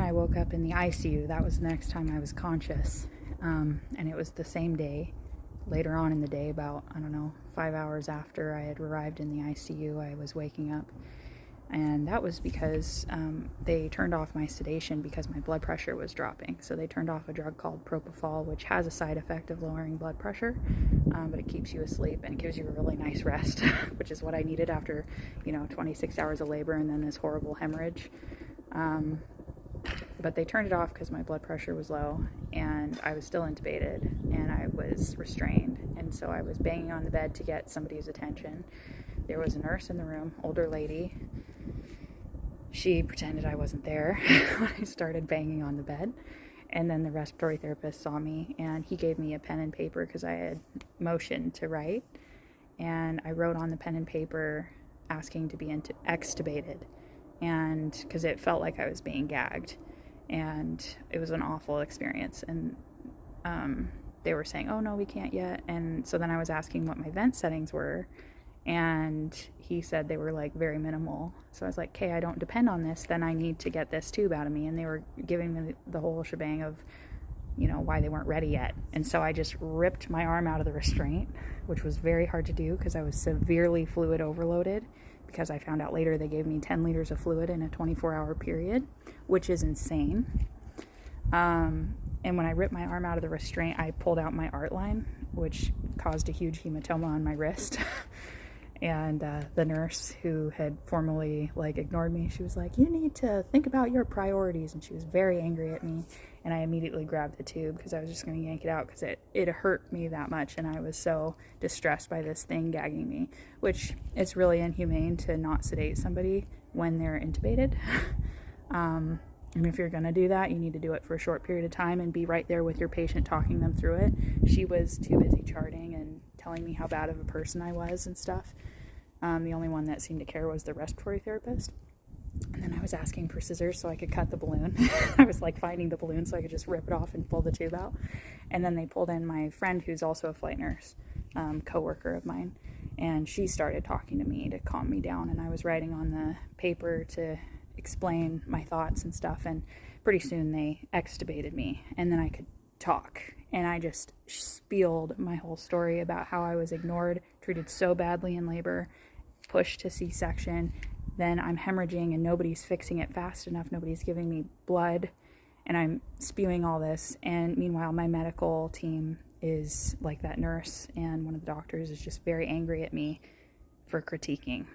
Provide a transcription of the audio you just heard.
I woke up in the ICU. That was the next time I was conscious. And it was the same day, later on in the day, about, 5 hours after I had arrived in the ICU, I was waking up. And that was because they turned off my sedation because my blood pressure was dropping. So they turned off a drug called propofol, which has a side effect of lowering blood pressure, but it keeps you asleep and it gives you a really nice rest, which is what I needed after, 26 hours of labor and then this horrible hemorrhage. But they turned it off because my blood pressure was low and I was still intubated and I was restrained. And so I was banging on the bed to get somebody's attention. There was a nurse in the room, older lady. She pretended I wasn't there when I started banging on the bed. And then the respiratory therapist saw me and he gave me a pen and paper because I had motioned to write. And I wrote on the pen and paper asking to be extubated. And because it felt like I was being gagged. And it was an awful experience. And they were saying, oh no, we can't yet. And so then I was asking what my vent settings were. And he said they were like very minimal. So I was like, okay, I don't depend on this, then I need to get this tube out of me. And they were giving me the whole shebang of, why they weren't ready yet. And so I just ripped my arm out of the restraint, which was very hard to do because I was severely fluid overloaded, because I found out later they gave me 10 liters of fluid in a 24-hour period, which is insane. And when I ripped my arm out of the restraint, I pulled out my art line, which caused a huge hematoma on my wrist. And the nurse who had formerly ignored me, she was like, you need to think about your priorities. And she was very angry at me. And I immediately grabbed the tube because I was just going to yank it out because it hurt me that much. And I was so distressed by this thing gagging me, which it's really inhumane to not sedate somebody when they're intubated. And if you're going to do that, you need to do it for a short period of time and be right there with your patient talking them through it. She was too busy charting and telling me how bad of a person I was and stuff. The only one that seemed to care was the respiratory therapist. And then I was asking for scissors so I could cut the balloon. I was finding the balloon so I could just rip it off and pull the tube out. And then they pulled in my friend who's also a flight nurse, coworker of mine. And she started talking to me to calm me down. And I was writing on the paper to explain my thoughts and stuff. And pretty soon they extubated me. And then I could talk. And I just spieled my whole story about how I was ignored, treated so badly in labor, pushed to C-section. Then I'm hemorrhaging and nobody's fixing it fast enough. Nobody's giving me blood. And I'm spewing all this. And meanwhile, my medical team is like that nurse. And one of the doctors is just very angry at me for critiquing.